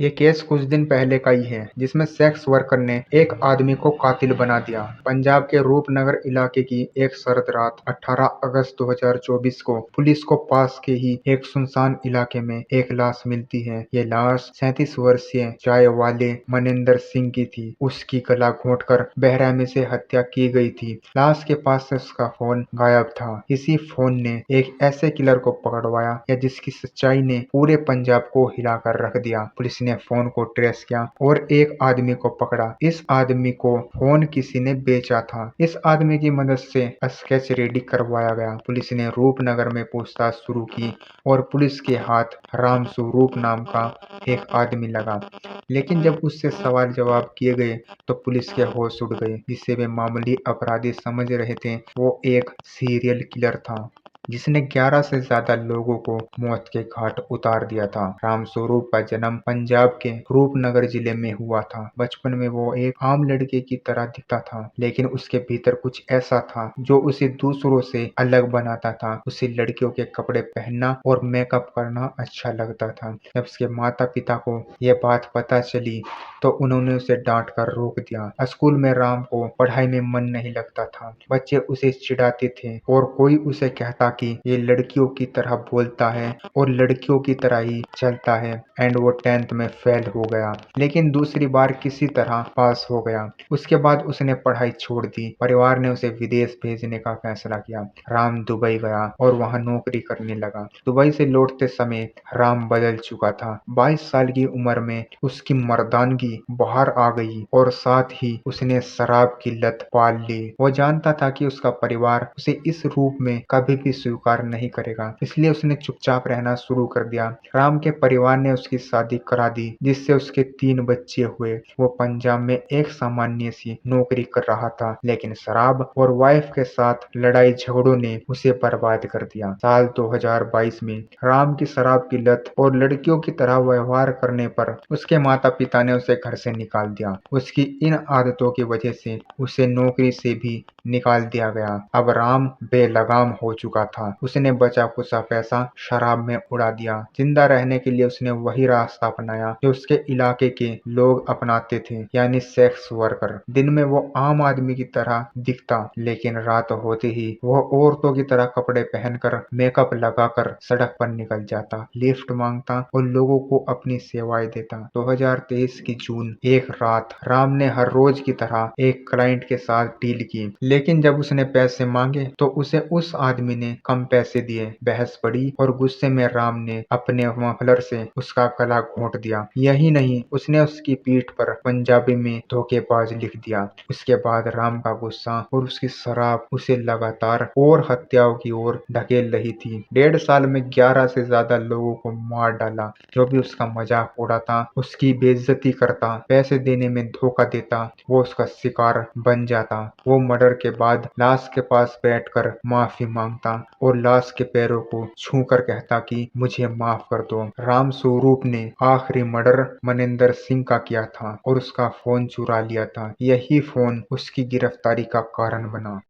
ये केस कुछ दिन पहले का ही है जिसमें सेक्स वर्कर ने एक आदमी को कातिल बना दिया। पंजाब के रूपनगर इलाके की एक सर्द रात 18 अगस्त 2024 को पुलिस को पास के ही एक सुनसान इलाके में एक लाश मिलती है। ये लाश 37 वर्षीय चाय वाले मनिंदर सिंह की थी। उसकी गला घोंटकर बेरहमी से हत्या की गई थी। लाश के पास से उसका फोन गायब था। इसी फोन ने एक ऐसे किलर को पकड़वाया या जिसकी सच्चाई ने पूरे पंजाब को हिलाकर रख दिया। पुलिस ने फोन को ट्रेस किया और एक आदमी को पकड़ा। इस आदमी को फोन किसी ने बेचा था। इस आदमी की मदद से स्केच रेडी करवाया गया। पुलिस ने रूपनगर में पूछताछ शुरू की और पुलिस के हाथ राम स्वरूप नाम का एक आदमी लगा। लेकिन जब उससे सवाल जवाब किए गए तो पुलिस के होश उड़ गए। जिसे वे मामूली अपराधी समझ रहे थे वो एक सीरियल किलर था जिसने 11 से ज्यादा लोगों को मौत के घाट उतार दिया था। रामस्वरूप का जन्म पंजाब के रूपनगर जिले में हुआ था। बचपन में वो एक आम लड़के की तरह दिखता था, लेकिन उसके भीतर कुछ ऐसा था जो उसे दूसरों से अलग बनाता था। उसे लड़कियों के कपड़े पहनना और मेकअप करना अच्छा लगता था। जब उसके माता पिता को यह बात पता चली तो उन्होंने उसे डांट कर रोक दिया। स्कूल में राम को पढ़ाई में मन नहीं लगता था। बच्चे उसे चिढ़ाते थे और कोई उसे कहता कि ये लड़कियों की तरह बोलता है और लड़कियों की तरह ही चलता है। एंड वो 10th में फेल हो गया, लेकिन दूसरी बार किसी तरह पास हो गया। उसके बाद उसने पढ़ाई छोड़ दी। परिवार ने उसे विदेश भेजने का फैसला किया। राम दुबई गया और वहां नौकरी करने लगा। दुबई से लौटते समय राम बदल चुका था। 22 साल की उम्र में उसकी मर्दानगी बाहर आ गई और साथ ही उसने शराब की लत पाल ली। वो जानता था कि उसका परिवार उसे इस रूप में कभी भी स्वीकार नहीं करेगा, इसलिए उसने चुपचाप रहना शुरू कर दिया। राम के परिवार ने उसकी शादी करा दी, जिससे उसके 3 बच्चे हुए। वो पंजाब में एक सामान्य सी नौकरी कर रहा था, लेकिन शराब और वाइफ के साथ लड़ाई झगड़ों ने उसे बर्बाद कर दिया। साल 2022 में राम की शराब की लत और लड़कियों की तरह व्यवहार करने पर उसके माता पिता ने उसे घर से निकाल दिया। उसकी इन आदतों की वजह से उसे नौकरी से भी निकाल दिया गया। अब राम बेलगाम हो चुका था। उसने बचा खुचा पैसा शराब में उड़ा दिया। जिंदा रहने के लिए उसने वही रास्ता अपनाया जो उसके इलाके के लोग अपनाते थे, यानी सेक्स वर्कर। दिन में वो आम आदमी की तरह दिखता, लेकिन रात होते ही वो औरतों की तरह कपड़े पहनकर मेकअप लगाकर सड़क पर निकल जाता, लिफ्ट मांगता और लोगों को अपनी सेवाएं देता। 2023 की जून एक रात राम ने हर रोज की तरह एक क्लाइंट के साथ डील की, लेकिन जब उसने पैसे मांगे तो उसे उस आदमी ने कम पैसे दिए। बहस बढ़ी और गुस्से में राम ने अपने मफलर से उसका गला घोंट दिया। यही नहीं, उसने उसकी पीठ पर पंजाबी में धोखेबाज लिख दिया। उसके बाद राम का गुस्सा और उसकी शराब उसे लगातार और हत्याओं की ओर ढकेल रही थी। 1.5 साल में 11 से ज्यादा लोगों को मार डाला। जो भी उसका मजाक उड़ाता, उसकी बेइज्जती करता, पैसे देने में धोखा देता, वो उसका शिकार बन जाता। वो मर्डर के बाद लाश के पास बैठकर माफी मांगता और लाश के पैरों को छूकर कहता कि मुझे माफ कर दो। राम स्वरूप ने आखिरी मर्डर मनिंदर सिंह का किया था और उसका फोन चुरा लिया था। यही फोन उसकी गिरफ्तारी का कारण बना।